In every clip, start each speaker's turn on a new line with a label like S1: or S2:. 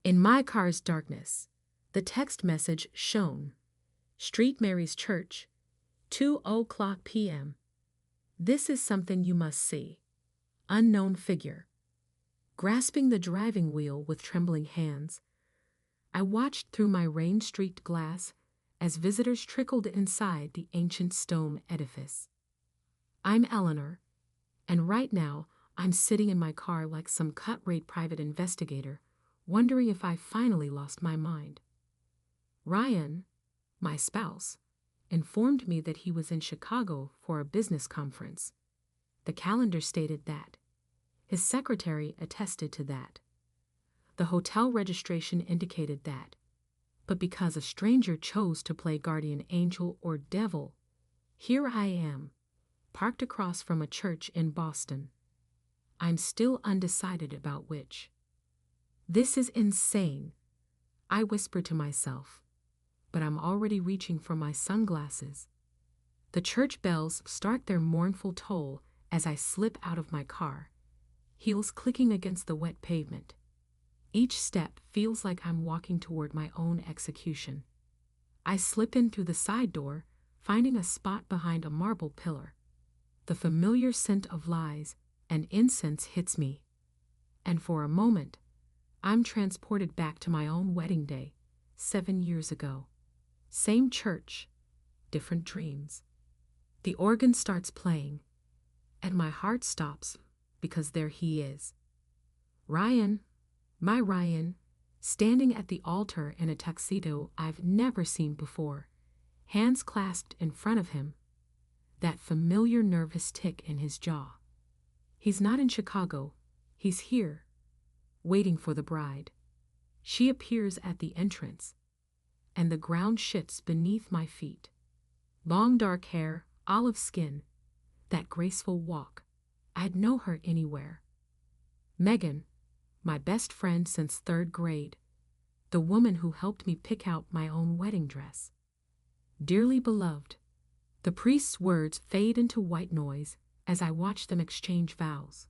S1: In my car's darkness, the text message shone. Street Mary's Church, 2:00 p.m. This is something you must see. Unknown figure. Grasping the driving wheel with trembling hands, I watched through my rain-streaked glass as visitors trickled inside the ancient stone edifice. I'm Eleanor, and right now I'm sitting in my car like some cut-rate private investigator, wondering if I finally lost my mind. Ryan, my spouse, informed me that he was in Chicago for a business conference. The calendar stated that. His secretary attested to that. The hotel registration indicated that. But because a stranger chose to play guardian angel or devil, here I am, parked across from a church in Boston. I'm still undecided about which. This is insane, I whispered to myself, but I'm already reaching for my sunglasses. The church bells start their mournful toll as I slip out of my car, heels clicking against the wet pavement. Each step feels like I'm walking toward my own execution. I slip in through the side door, finding a spot behind a marble pillar. The familiar scent of lies and incense hits me, and for a moment, I'm transported back to my own wedding day, 7 years ago. Same church, different dreams. The organ starts playing, and my heart stops because there he is. Ryan, my Ryan, standing at the altar in a tuxedo I've never seen before, hands clasped in front of him, that familiar nervous tick in his jaw. He's not in Chicago, he's here, waiting for the bride. She appears at the entrance, and the ground shifts beneath my feet. Long dark hair, olive skin, that graceful walk. I'd know her anywhere. Megan, my best friend since 3rd grade, the woman who helped me pick out my own wedding dress. Dearly beloved. The priest's words fade into white noise as I watch them exchange vows.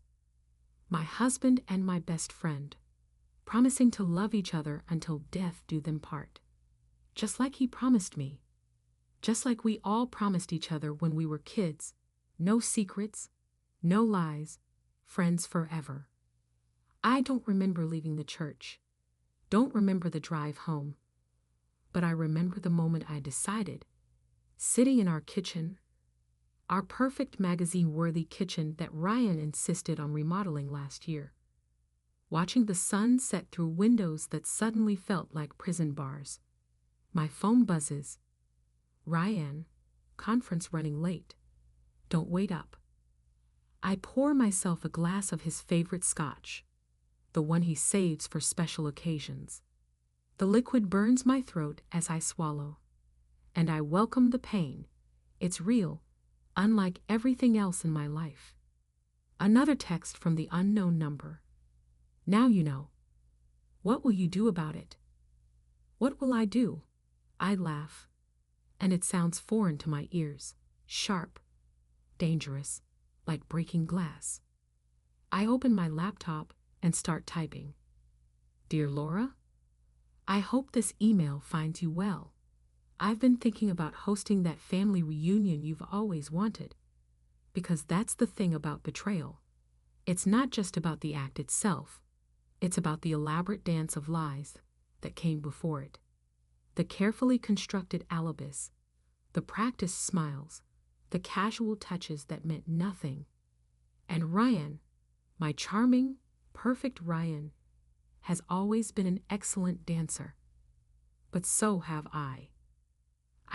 S1: My husband and my best friend, promising to love each other until death do them part. Just like he promised me. Just like we all promised each other when we were kids. No secrets, no lies, friends forever. I don't remember leaving the church. Don't remember the drive home. But I remember the moment I decided, sitting in our kitchen, our perfect magazine-worthy kitchen that Ryan insisted on remodeling last year, watching the sun set through windows that suddenly felt like prison bars. My phone buzzes. Ryan, conference running late. Don't wait up. I pour myself a glass of his favorite scotch, the one he saves for special occasions. The liquid burns my throat as I swallow, and I welcome the pain. It's real, unlike everything else in my life. Another text from the unknown number. Now you know. What will you do about it? What will I do? I laugh, and it sounds foreign to my ears, sharp, dangerous, like breaking glass. I open my laptop and start typing. Dear Laura, I hope this email finds you well. I've been thinking about hosting that family reunion you've always wanted, because that's the thing about betrayal. It's not just about the act itself. It's about the elaborate dance of lies that came before it. The carefully constructed alibis, the practiced smiles, the casual touches that meant nothing. And Ryan, my charming, perfect Ryan, has always been an excellent dancer. But so have I.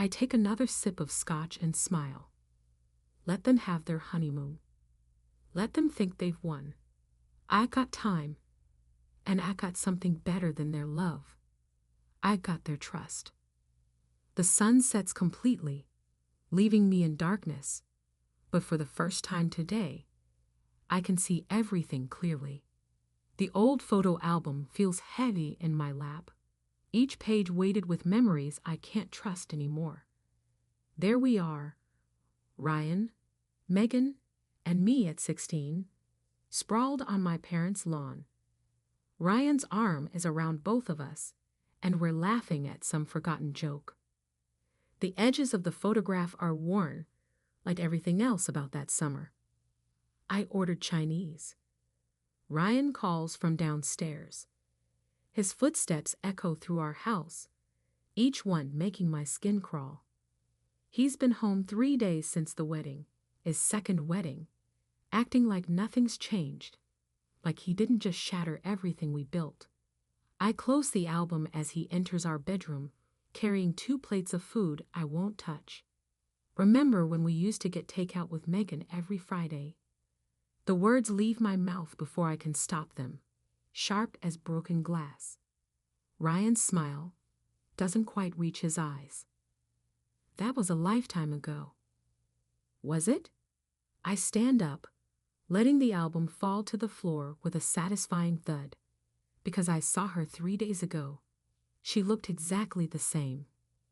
S1: I take another sip of scotch and smile. Let them have their honeymoon. Let them think they've won. I got time, and I got something better than their love. I got their trust. The sun sets completely, leaving me in darkness, but for the first time today, I can see everything clearly. The old photo album feels heavy in my lap, each page weighted with memories I can't trust anymore. There we are, Ryan, Megan, and me at 16, sprawled on my parents' lawn. Ryan's arm is around both of us, and we're laughing at some forgotten joke. The edges of the photograph are worn, like everything else about that summer. I ordered Chinese. Ryan calls from downstairs. His footsteps echo through our house, each one making my skin crawl. He's been home 3 days since the wedding, his second wedding, acting like nothing's changed, like he didn't just shatter everything we built. I close the album as he enters our bedroom, carrying 2 plates of food I won't touch. Remember when we used to get takeout with Megan every Friday? The words leave my mouth before I can stop them, sharp as broken glass. Ryan's smile doesn't quite reach his eyes. That was a lifetime ago. Was it? I stand up, letting the album fall to the floor with a satisfying thud. Because I saw her 3 days ago. She looked exactly the same.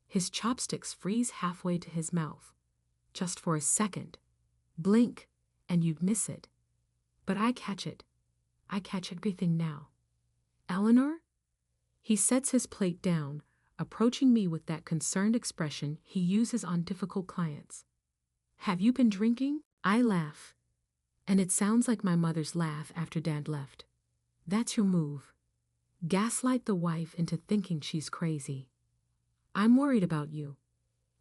S1: His chopsticks freeze halfway to his mouth. Just for a second. Blink, and you'd miss it. But I catch it. I catch everything now. Eleanor? He sets his plate down, approaching me with that concerned expression he uses on difficult clients. Have you been drinking? I laugh. And it sounds like my mother's laugh after Dad left. That's your move. Gaslight the wife into thinking she's crazy. I'm worried about you.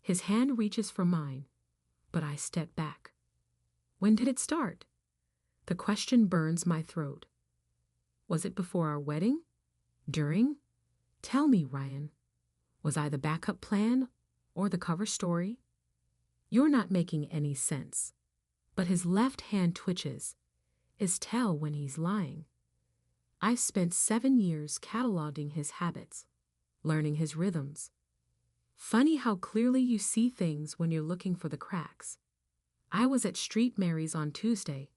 S1: His hand reaches for mine, but I step back. When did it start? The question burns my throat. Was it before our wedding? During? Tell me, Ryan. Was I the backup plan or the cover story? You're not making any sense. But his left hand twitches. Is tell when he's lying. I've spent 7 years cataloging his habits, learning his rhythms. Funny how clearly you see things when you're looking for the cracks. I was at Street Mary's on Tuesday.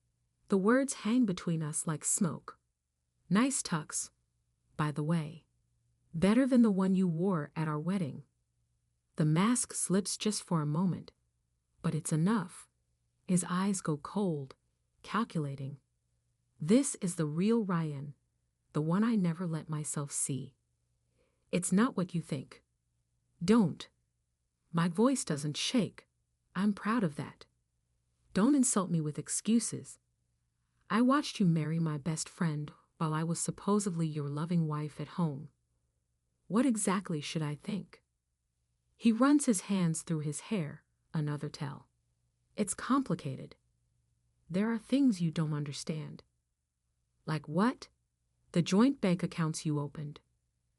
S1: The words hang between us like smoke. Nice tux, by the way. Better than the one you wore at our wedding. The mask slips just for a moment, but it's enough. His eyes go cold, calculating. This is the real Ryan, the one I never let myself see. It's not what you think. Don't. My voice doesn't shake. I'm proud of that. Don't insult me with excuses. I watched you marry my best friend while I was supposedly your loving wife at home. What exactly should I think? He runs his hands through his hair, another tell. It's complicated. There are things you don't understand. Like what? The joint bank accounts you opened.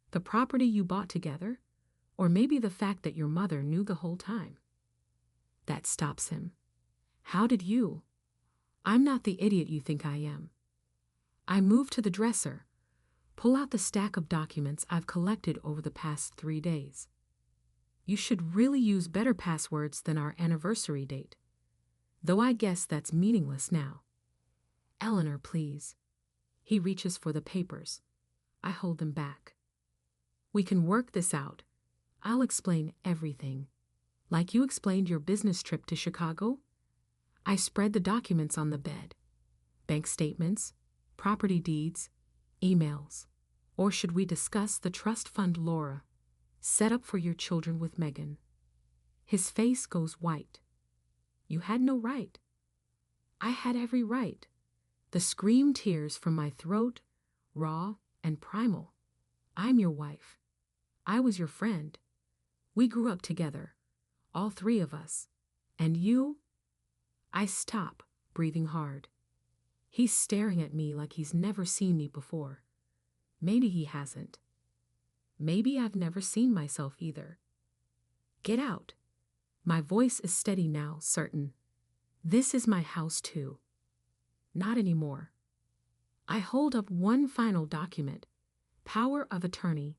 S1: The property you bought together. Or maybe the fact that your mother knew the whole time. That stops him. How did you? I'm not the idiot you think I am. I move to the dresser, pull out the stack of documents I've collected over the past 3 days. You should really use better passwords than our anniversary date. Though I guess that's meaningless now. Eleanor, please. He reaches for the papers. I hold them back. We can work this out. I'll explain everything. Like you explained your business trip to Chicago? I spread the documents on the bed. Bank statements, property deeds, emails. Or should we discuss the trust fund Laura set up for your children with Megan? His face goes white. You had no right. I had every right. The scream tears from my throat, raw and primal. I'm your wife. I was your friend. We grew up together, all 3 of us. And you? I stop, breathing hard. He's staring at me like he's never seen me before. Maybe he hasn't. Maybe I've never seen myself either. Get out. My voice is steady now, certain. This is my house too. Not anymore. I hold up one final document, power of attorney,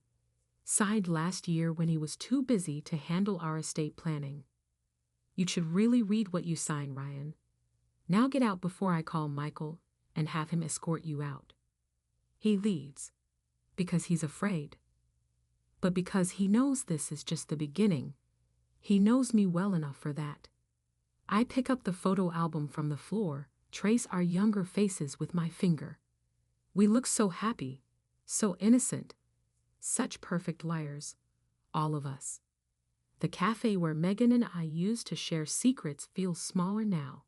S1: signed last year when he was too busy to handle our estate planning. You should really read what you sign, Ryan. Now get out before I call Michael and have him escort you out. He leaves, because he's afraid. But because he knows this is just the beginning. He knows me well enough for that. I pick up the photo album from the floor, trace our younger faces with my finger. We look so happy, So innocent. Such perfect liars. All of us. The cafe where Megan and I used to share secrets feels smaller now.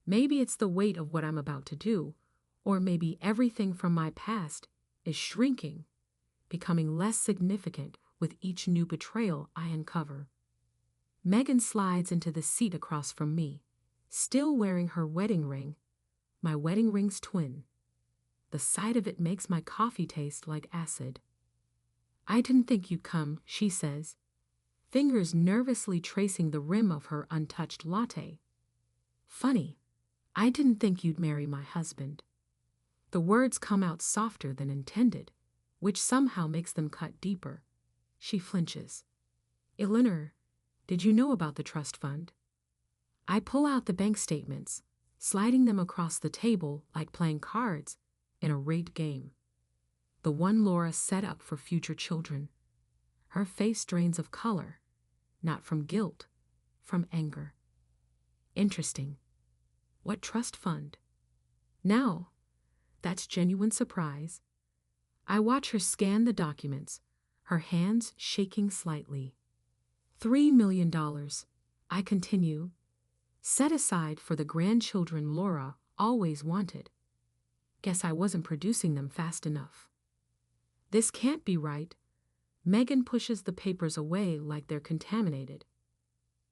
S1: Maybe it's the weight of what I'm about to do, or maybe everything from my past is shrinking, becoming less significant with each new betrayal I uncover. Megan slides into the seat across from me, still wearing her wedding ring, my wedding ring's twin. The sight of it makes my coffee taste like acid. "I didn't think you'd come," she says, fingers nervously tracing the rim of her untouched latte. "Funny, I didn't think you'd marry my husband." The words come out softer than intended, which somehow makes them cut deeper. She flinches. "Eleanor, did you know about the trust fund?" I pull out the bank statements, sliding them across the table like playing cards in a rigged game. The one Laura set up for future children. Her face drains of color, not from guilt, from anger. "Interesting. What trust fund?" Now, that's genuine surprise. I watch her scan the documents, her hands shaking slightly. $3 million, I continue, set aside for the grandchildren Laura always wanted. Guess I wasn't producing them fast enough. This can't be right. Megan pushes the papers away like they're contaminated.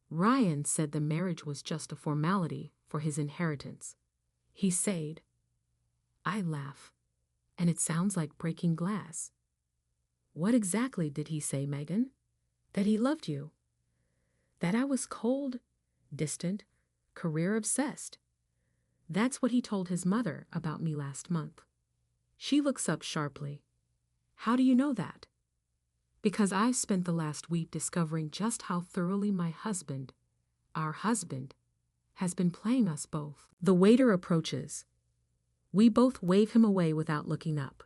S1: Ryan said the marriage was just a formality for his inheritance. He said. I laugh, and it sounds like breaking glass. What exactly did he say, Megan? That he loved you? That I was cold, distant, career-obsessed? That's what he told his mother about me last month. She looks up sharply. How do you know that? Because I've spent the last week discovering just how thoroughly my husband, our husband, has been playing us both. The waiter approaches. We both wave him away without looking up.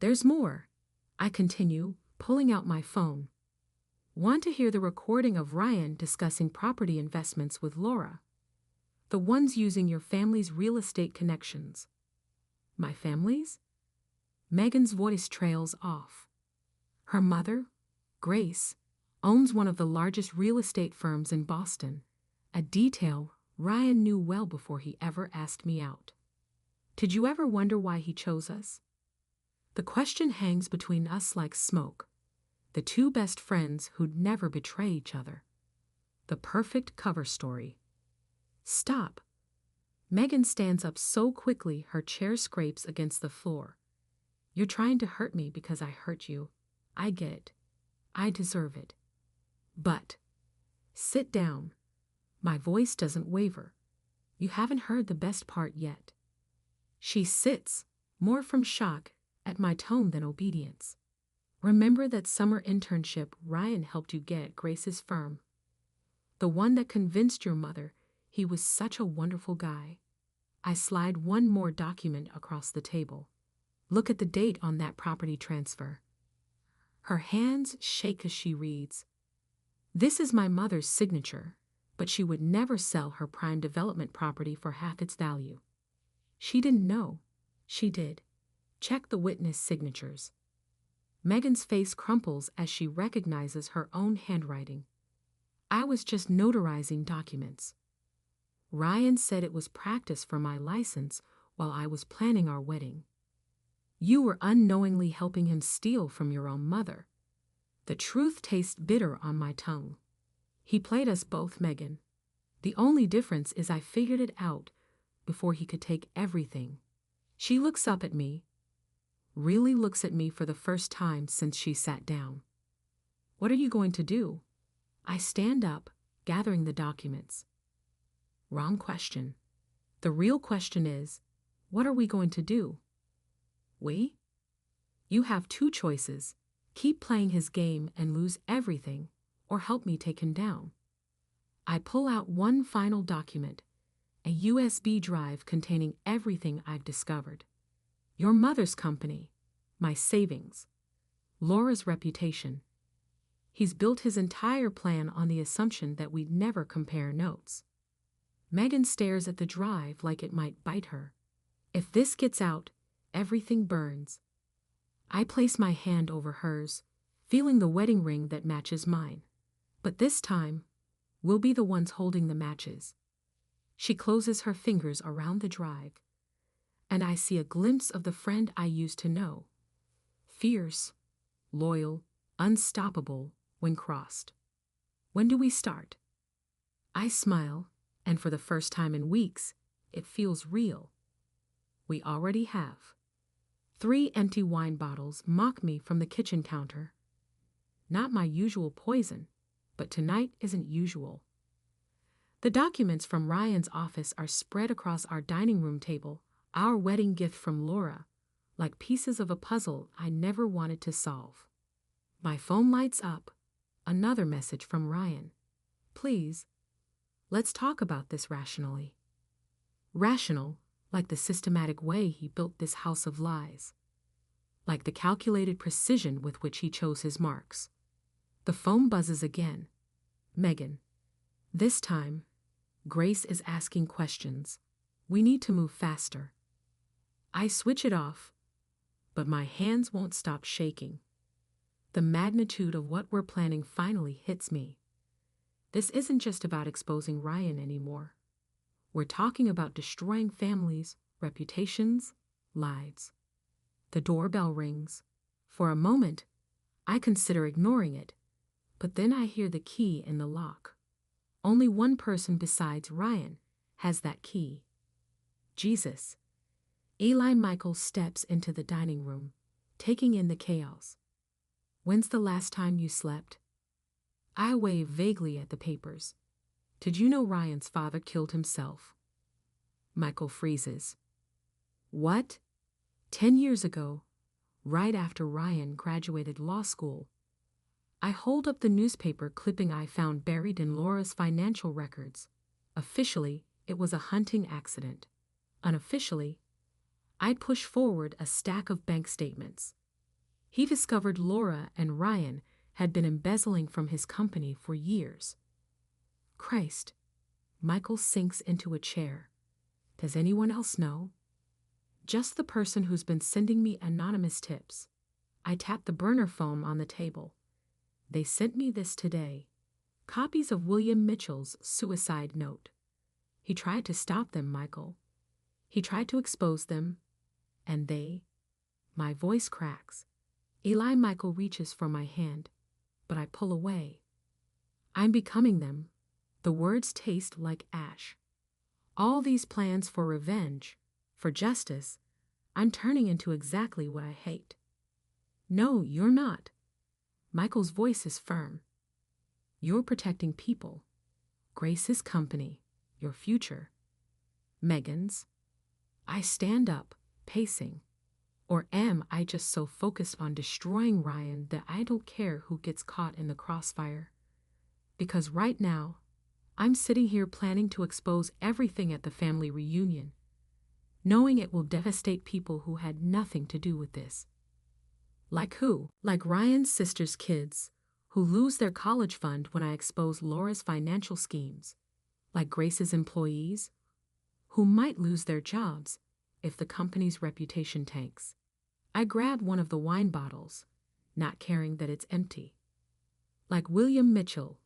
S1: There's more, I continue, pulling out my phone. Want to hear the recording of Ryan discussing property investments with Laura? The ones using your family's real estate connections. My family's? Megan's voice trails off. Her mother, Grace, owns one of the largest real estate firms in Boston, a detail Ryan knew well before he ever asked me out. Did you ever wonder why he chose us? The question hangs between us like smoke, the two best friends who'd never betray each other. The perfect cover story. Stop. Megan stands up so quickly her chair scrapes against the floor. You're trying to hurt me because I hurt you. I get it. I deserve it. But, sit down. My voice doesn't waver. You haven't heard the best part yet. She sits, more from shock at my tone than obedience. Remember that summer internship Ryan helped you get at Grace's firm? The one that convinced your mother he was such a wonderful guy. I slide one more document across the table. Look at the date on that property transfer. Her hands shake as she reads. This is my mother's signature, but she would never sell her prime development property for half its value. She didn't know. She did. Check the witness signatures. Megan's face crumples as she recognizes her own handwriting. I was just notarizing documents. Ryan said it was practice for my license while I was planning our wedding. You were unknowingly helping him steal from your own mother. The truth tastes bitter on my tongue. He played us both, Megan. The only difference is I figured it out before he could take everything. She looks up at me, really looks at me for the first time since she sat down. What are you going to do? I stand up, gathering the documents. Wrong question. The real question is, what are we going to do? We? You have two choices. Keep playing his game and lose everything, or help me take him down. I pull out one final document, a USB drive containing everything I've discovered. Your mother's company, my savings, Laura's reputation. He's built his entire plan on the assumption that we'd never compare notes. Megan stares at the drive like it might bite her. If this gets out, everything burns. I place my hand over hers, feeling the wedding ring that matches mine. But this time, we'll be the ones holding the matches. She closes her fingers around the drive, and I see a glimpse of the friend I used to know. Fierce, loyal, unstoppable when crossed. When do we start? I smile, and for the first time in weeks, it feels real. We already have. 3 empty wine bottles mock me from the kitchen counter. Not my usual poison, but tonight isn't usual. The documents from Ryan's office are spread across our dining room table, our wedding gift from Laura, like pieces of a puzzle I never wanted to solve. My phone lights up. Another message from Ryan. Please, let's talk about this rationally. Rational, like the systematic way he built this house of lies. Like the calculated precision with which he chose his marks. The phone buzzes again. Megan. This time, Grace is asking questions. We need to move faster. I switch it off, but my hands won't stop shaking. The magnitude of what we're planning finally hits me. This isn't just about exposing Ryan anymore. We're talking about destroying families, reputations, lives. The doorbell rings. For a moment, I consider ignoring it, but then I hear the key in the lock. Only one person besides Ryan has that key. Jesus. Eli Michael steps into the dining room, taking in the chaos. When's the last time you slept? I wave vaguely at the papers. Did you know Ryan's father killed himself? Michael freezes. What? 10 years ago, right after Ryan graduated law school. I hold up the newspaper clipping I found buried in Laura's financial records. Officially, it was a hunting accident. Unofficially, I'd push forward a stack of bank statements. He discovered Laura and Ryan had been embezzling from his company for years. Christ. Michael sinks into a chair. Does anyone else know? Just the person who's been sending me anonymous tips. I tap the burner phone on the table. They sent me this today. Copies of William Mitchell's suicide note. He tried to stop them, Michael. He tried to expose them. And they. My voice cracks. Eli Michael reaches for my hand, but I pull away. I'm becoming them. The words taste like ash. All these plans for revenge, for justice, I'm turning into exactly what I hate. No, you're not. Michael's voice is firm. You're protecting people. Grace's company, your future. Megan's. I stand up, pacing. Or am I just so focused on destroying Ryan that I don't care who gets caught in the crossfire? Because right now, I'm sitting here planning to expose everything at the family reunion, knowing it will devastate people who had nothing to do with this. Like who? Like Ryan's sister's kids, who lose their college fund when I expose Laura's financial schemes. Like Grace's employees, who might lose their jobs if the company's reputation tanks. I grab one of the wine bottles, not caring that it's empty. Like William Mitchell,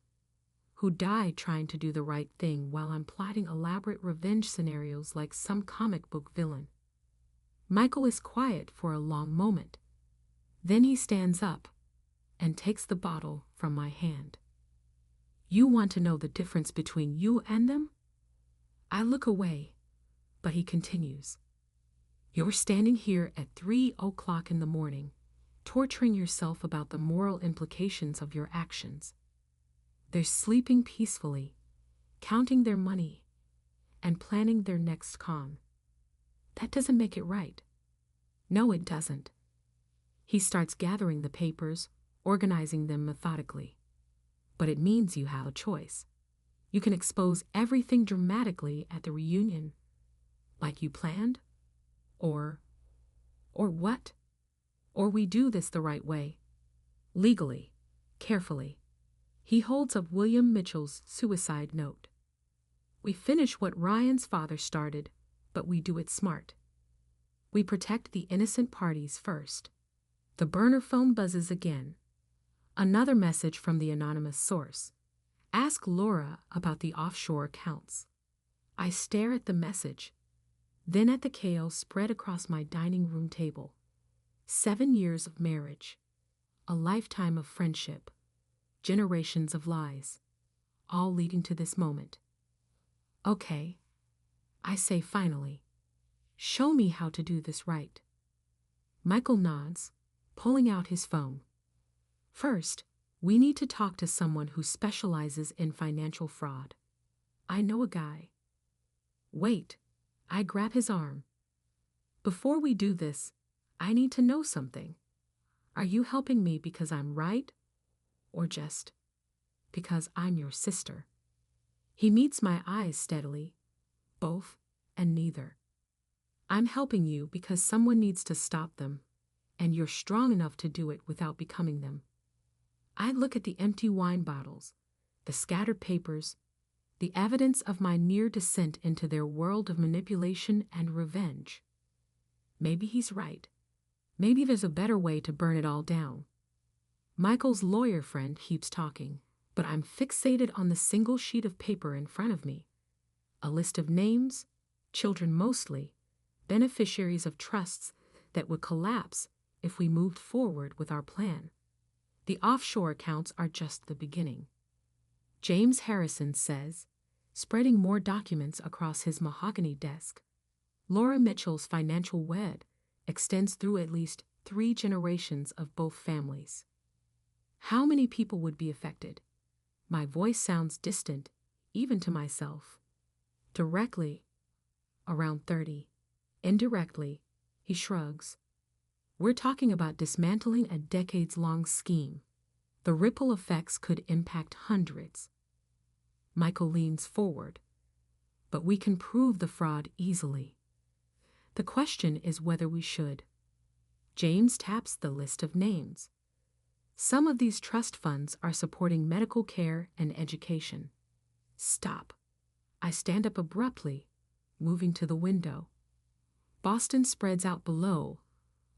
S1: who died trying to do the right thing while I'm plotting elaborate revenge scenarios like some comic book villain. Michael is quiet for a long moment. Then he stands up and takes the bottle from my hand. You want to know the difference between you and them? I look away, but he continues. You're standing here at 3:00 in the morning, torturing yourself about the moral implications of your actions. They're sleeping peacefully, counting their money, and planning their next con. That doesn't make it right. No, it doesn't. He starts gathering the papers, organizing them methodically. But it means you have a choice. You can expose everything dramatically at the reunion, like you planned, or what? Or we do this the right way, legally, carefully. He holds up William Mitchell's suicide note. We finish what Ryan's father started, but we do it smart. We protect the innocent parties first. The burner phone buzzes again. Another message from the anonymous source. Ask Laura about the offshore accounts. I stare at the message, then at the kale spread across my dining room table. 7 years of marriage, a lifetime of friendship, generations of lies, all leading to this moment. Okay, I say finally. Show me how to do this right. Michael nods, pulling out his phone. First, we need to talk to someone who specializes in financial fraud. I know a guy. Wait, I grab his arm. Before we do this, I need to know something. Are you helping me because I'm right, or just because I'm your sister? He meets my eyes steadily. Both and neither. I'm helping you because someone needs to stop them, and you're strong enough to do it without becoming them. I look at the empty wine bottles, the scattered papers, the evidence of my near descent into their world of manipulation and revenge. Maybe he's right. Maybe there's a better way to burn it all down. Michael's lawyer friend keeps talking, but I'm fixated on the single sheet of paper in front of me. A list of names, children mostly, beneficiaries of trusts that would collapse if we moved forward with our plan. The offshore accounts are just the beginning. James Harrison says, spreading more documents across his mahogany desk. Laura Mitchell's financial web extends through at least 3 generations of both families. How many people would be affected? My voice sounds distant, even to myself. Directly, around 30. Indirectly, he shrugs. We're talking about dismantling a decades-long scheme. The ripple effects could impact hundreds. Michael leans forward. But we can prove the fraud easily. The question is whether we should. James taps the list of names. Some of these trust funds are supporting medical care and education. Stop. I stand up abruptly, moving to the window. Boston spreads out below,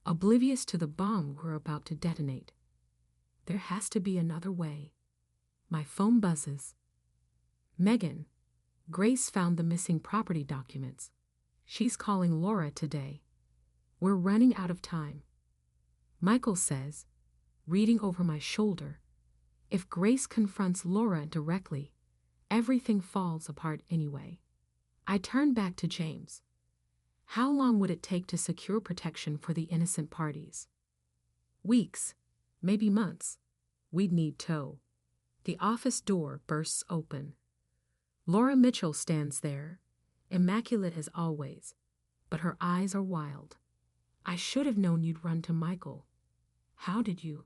S1: oblivious to the bomb we're about to detonate. There has to be another way. My phone buzzes. Megan, Grace found the missing property documents. She's calling Laura today. We're running out of time. Michael says, reading over my shoulder, if Grace confronts Laura directly, everything falls apart anyway. I turn back to James. How long would it take to secure protection for the innocent parties? Weeks, maybe months. We'd need tow. The office door bursts open. Laura Mitchell stands there, immaculate as always, but her eyes are wild. I should have known you'd run to Michael. How did you?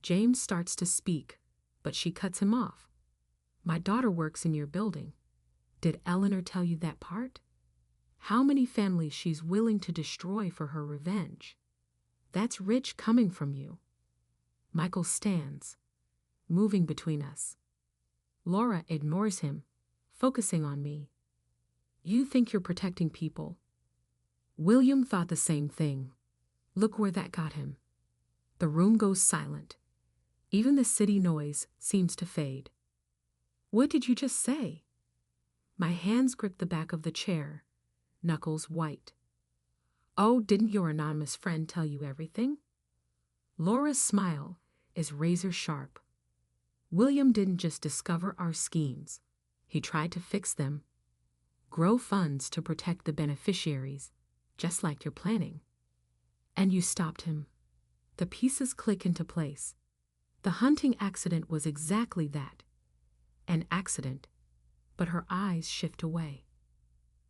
S1: James starts to speak, but she cuts him off. My daughter works in your building. Did Eleanor tell you that part? How many families she's willing to destroy for her revenge? That's rich coming from you. Michael stands, moving between us. Laura ignores him, focusing on me. You think you're protecting people. William thought the same thing. Look where that got him. The room goes silent. Even the city noise seems to fade. What did you just say? My hands grip the back of the chair, knuckles white. Oh, didn't your anonymous friend tell you everything? Laura's smile is razor sharp. William didn't just discover our schemes. He tried to fix them. Grow funds to protect the beneficiaries, just like you're planning. And you stopped him. The pieces click into place. The hunting accident was exactly that. An accident. But her eyes shift away.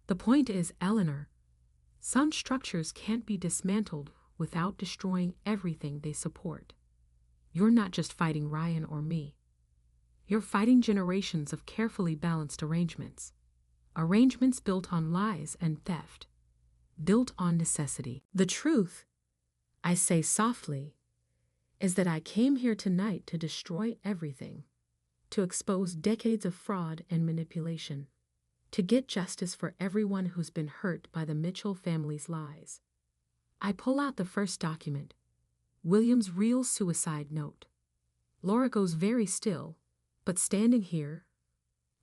S1: The point is, Eleanor, some structures can't be dismantled without destroying everything they support. You're not just fighting Ryan or me. You're fighting generations of carefully balanced arrangements. Arrangements built on lies and theft. Built on necessity. The truth, I say softly, is that I came here tonight to destroy everything. To expose decades of fraud and manipulation. To get justice for everyone who's been hurt by the Mitchell family's lies. I pull out the first document. William's real suicide note. Laura goes very still, but standing here,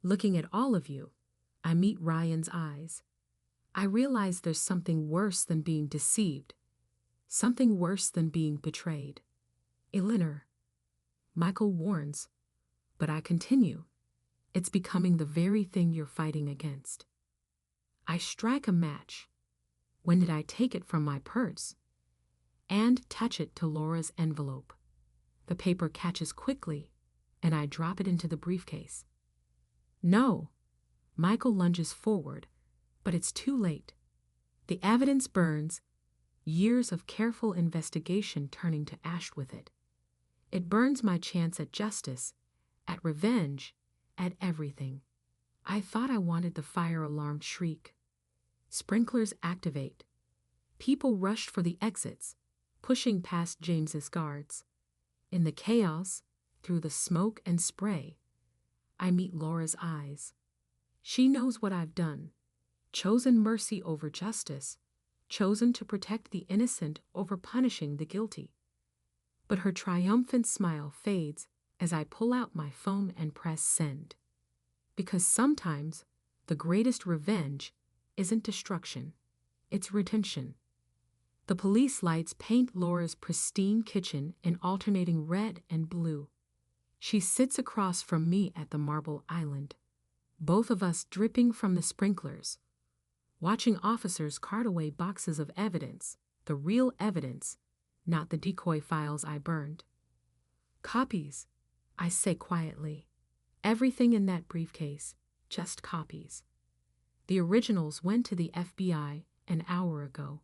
S1: looking at all of you, I meet Ryan's eyes. I realize there's something worse than being deceived, something worse than being betrayed. Eleanor, Michael warns, but I continue. It's becoming the very thing you're fighting against. I strike a match. When did I take it from my purse? And touch it to Laura's envelope. The paper catches quickly, and I drop it into the briefcase. No. Michael lunges forward, but it's too late. The evidence burns, years of careful investigation turning to ash with it. It burns my chance at justice, at revenge, at everything. I thought I wanted the fire alarm shriek. Sprinklers activate. People rushed for the exits, pushing past James's guards. In the chaos, through the smoke and spray, I meet Laura's eyes. She knows what I've done. Chosen mercy over justice, chosen to protect the innocent over punishing the guilty. But her triumphant smile fades as I pull out my phone and press send. Because sometimes the greatest revenge isn't destruction, it's retention. The police lights paint Laura's pristine kitchen in alternating red and blue. She sits across from me at the marble island, both of us dripping from the sprinklers, watching officers cart away boxes of evidence, the real evidence, not the decoy files I burned. Copies, I say quietly. Everything in that briefcase, just copies. The originals went to the FBI an hour ago.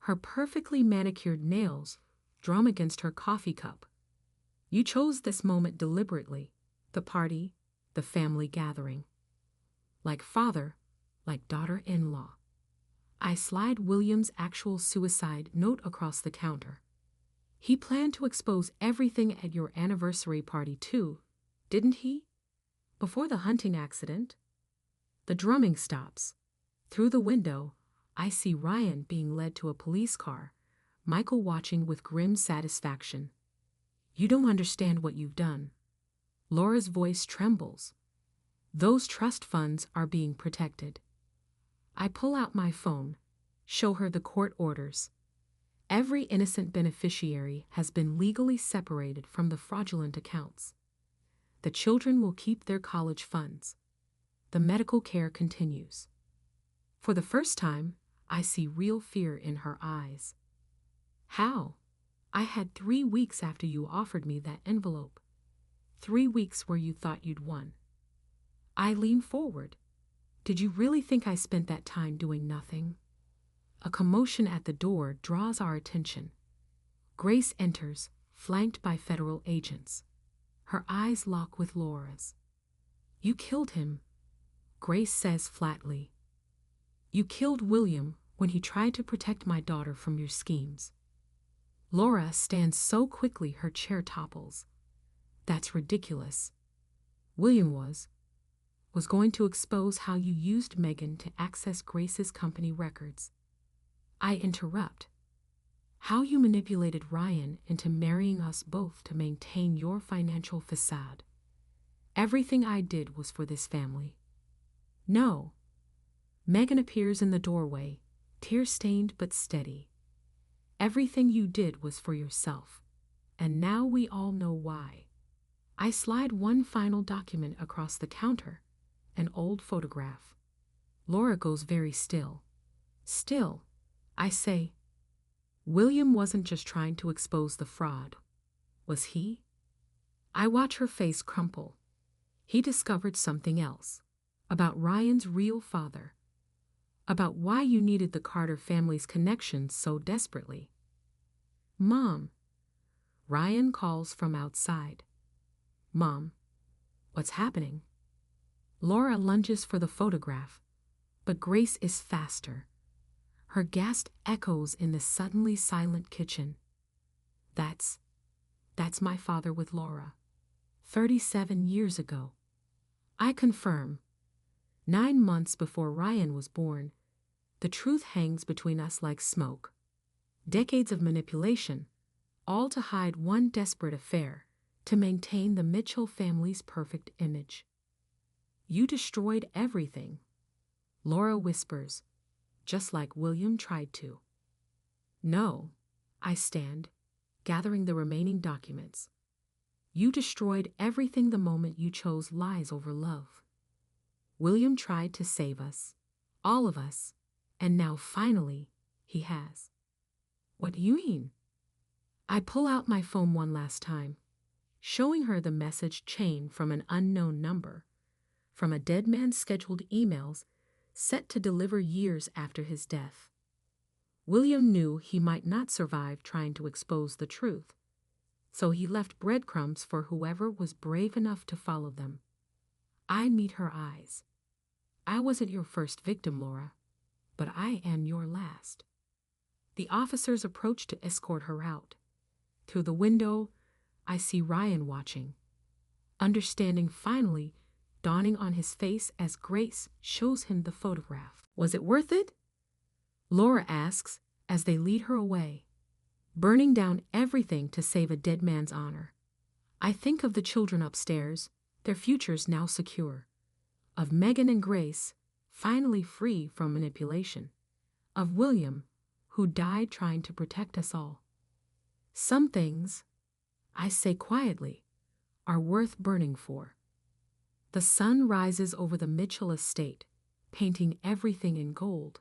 S1: Her perfectly manicured nails drum against her coffee cup. You chose this moment deliberately, the party, the family gathering. Like father, like daughter-in-law. I slide William's actual suicide note across the counter. He planned to expose everything at your anniversary party too, didn't he? Before the hunting accident. The drumming stops. Through the window, I see Ryan being led to a police car, Michael watching with grim satisfaction. You don't understand what you've done. Laura's voice trembles. Those trust funds are being protected. I pull out my phone, show her the court orders. Every innocent beneficiary has been legally separated from the fraudulent accounts. The children will keep their college funds. The medical care continues. For the first time, I see real fear in her eyes. How? I had 3 weeks after you offered me that envelope. 3 weeks where you thought you'd won. I lean forward. Did you really think I spent that time doing nothing? A commotion at the door draws our attention. Grace enters, flanked by federal agents. Her eyes lock with Laura's. You killed him, Grace says flatly. You killed William when he tried to protect my daughter from your schemes. Laura stands so quickly her chair topples. That's ridiculous. William was going to expose how you used Megan to access Grace's company records. I interrupt. How you manipulated Ryan into marrying us both to maintain your financial facade. Everything I did was for this family. No. Megan appears in the doorway, tear-stained but steady. Everything you did was for yourself, and now we all know why. I slide one final document across the counter, an old photograph. Laura goes very still. Still, I say, William wasn't just trying to expose the fraud, was he? I watch her face crumple. He discovered something else, about Ryan's real father, about why you needed the Carter family's connections so desperately. Mom. Ryan calls from outside. Mom, what's happening? Laura lunges for the photograph, but Grace is faster. Her gasp echoes in the suddenly silent kitchen. That's my father with Laura. 37 years ago. I confirm. 9 months before Ryan was born, the truth hangs between us like smoke. Decades of manipulation, all to hide one desperate affair, to maintain the Mitchell family's perfect image. You destroyed everything, Laura whispers, just like William tried to. No, I stand, gathering the remaining documents. You destroyed everything the moment you chose lies over love. William tried to save us, all of us, and now finally he has. What do you mean? I pull out my phone one last time, showing her the message chain from an unknown number, from a dead man's scheduled emails set to deliver years after his death. William knew he might not survive trying to expose the truth, so he left breadcrumbs for whoever was brave enough to follow them. I meet her eyes. I wasn't your first victim, Laura, but I am your last. The officers approach to escort her out. Through the window, I see Ryan watching, understanding finally dawning on his face as Grace shows him the photograph. Was it worth it? Laura asks as they lead her away, burning down everything to save a dead man's honor. I think of the children upstairs, their futures now secure, of Megan and Grace, finally free from manipulation, of William, who died trying to protect us all. Some things, I say quietly, are worth burning for. The sun rises over the Mitchell estate, painting everything in gold.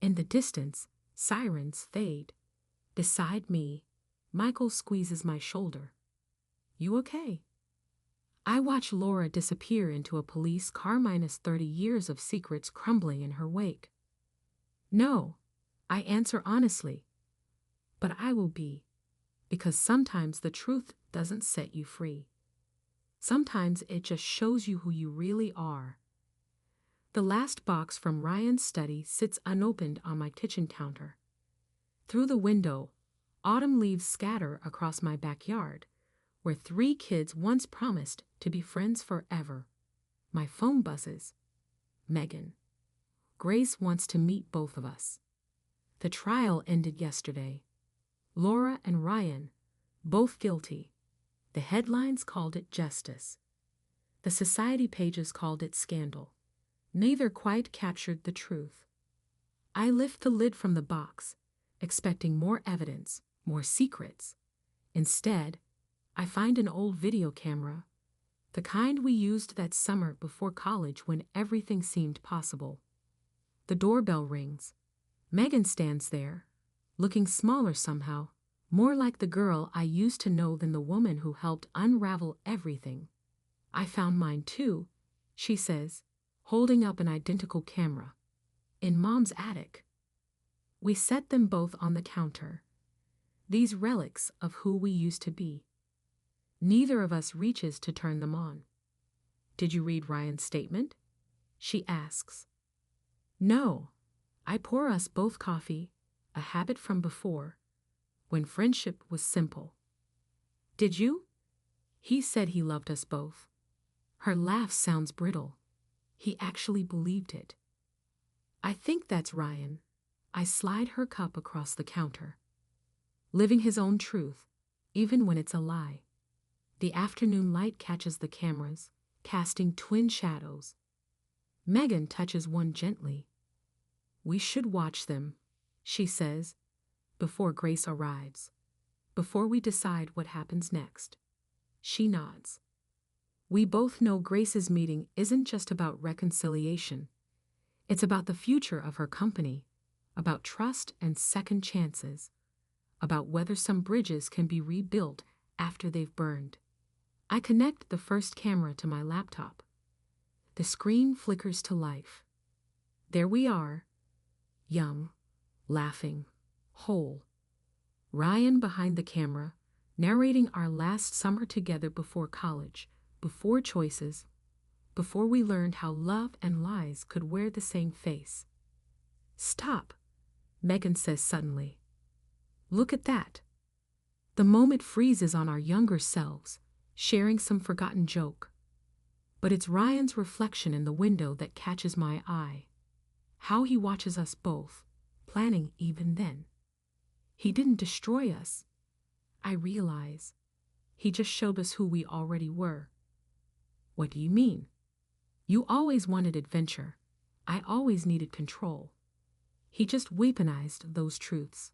S1: In the distance, sirens fade. Beside me, Michael squeezes my shoulder. You okay? I watch Laura disappear into a police car minus 30 years of secrets crumbling in her wake. No, I answer honestly, but I will be, because sometimes the truth doesn't set you free. Sometimes it just shows you who you really are. The last box from Ryan's study sits unopened on my kitchen counter. Through the window, autumn leaves scatter across my backyard, where 3 kids once promised to be friends forever. My phone buzzes. Megan. Grace wants to meet both of us. The trial ended yesterday. Laura and Ryan, both guilty. The headlines called it justice. The society pages called it scandal. Neither quite captured the truth. I lift the lid from the box, expecting more evidence, more secrets. Instead, I find an old video camera, the kind we used that summer before college when everything seemed possible. The doorbell rings. Megan stands there, looking smaller somehow, more like the girl I used to know than the woman who helped unravel everything. I found mine too, she says, holding up an identical camera. In Mom's attic. We set them both on the counter. These relics of who we used to be. Neither of us reaches to turn them on. Did you read Ryan's statement? She asks. No. I pour us both coffee, a habit from before, when friendship was simple. Did you? He said he loved us both. Her laugh sounds brittle. He actually believed it. I think that's Ryan. I slide her cup across the counter. Living his own truth, even when it's a lie. The afternoon light catches the cameras, casting twin shadows. Megan touches one gently. We should watch them, she says, before Grace arrives, before we decide what happens next. She nods. We both know Grace's meeting isn't just about reconciliation. It's about the future of her company, about trust and second chances, about whether some bridges can be rebuilt after they've burned. I connect the first camera to my laptop. The screen flickers to life. There we are, young, laughing, whole. Ryan behind the camera, narrating our last summer together before college, before choices, before we learned how love and lies could wear the same face. Stop, Megan says suddenly. Look at that. The moment freezes on our younger selves, sharing some forgotten joke. But it's Ryan's reflection in the window that catches my eye. How he watches us both, planning even then. He didn't destroy us. I realize he just showed us who we already were. What do you mean? You always wanted adventure. I always needed control. He just weaponized those truths.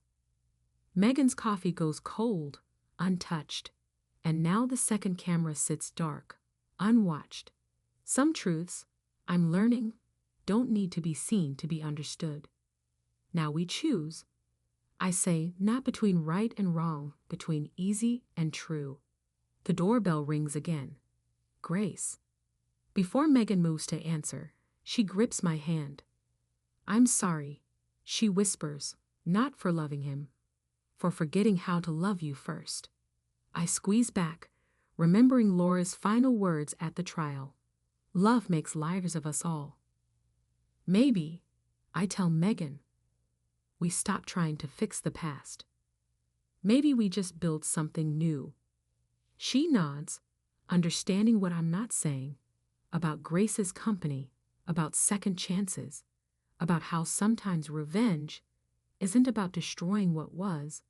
S1: Megan's coffee goes cold, untouched, and now the second camera sits dark, unwatched. Some truths, I'm learning, don't need to be seen to be understood. Now we choose. I say, not between right and wrong, between easy and true. The doorbell rings again. Grace. Before Megan moves to answer, she grips my hand. I'm sorry, she whispers, not for loving him, for forgetting how to love you first. I squeeze back, remembering Laura's final words at the trial. Love makes liars of us all. Maybe, I tell Megan, we stop trying to fix the past. Maybe we just build something new. She nods, understanding what I'm not saying, about Grace's company, about second chances, about how sometimes revenge isn't about destroying what was,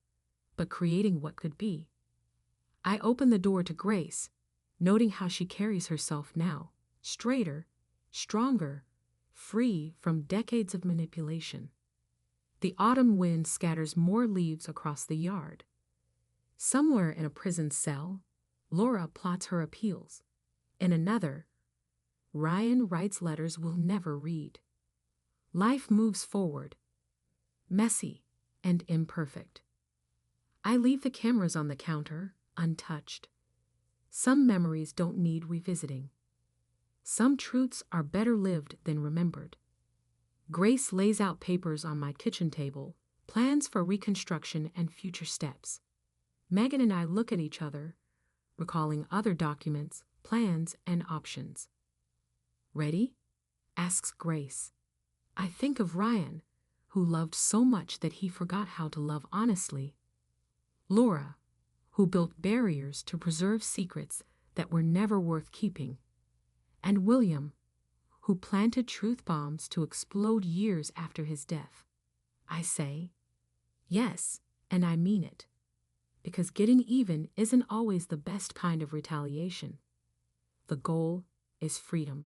S1: but creating what could be. I open the door to Grace, noting how she carries herself now, straighter, stronger, free from decades of manipulation. The autumn wind scatters more leaves across the yard. Somewhere in a prison cell, Laura plots her appeals. In another, Ryan writes letters we'll never read. Life moves forward, messy and imperfect. I leave the cameras on the counter, untouched. Some memories don't need revisiting. Some truths are better lived than remembered. Grace lays out papers on my kitchen table, plans for reconstruction and future steps. Megan and I look at each other, recalling other documents, plans, and options. Ready? Asks Grace. I think of Ryan, who loved so much that he forgot how to love honestly. Laura, who built barriers to preserve secrets that were never worth keeping. And William, who planted truth bombs to explode years after his death. I say, yes, and I mean it. Because getting even isn't always the best kind of retaliation. The goal is freedom.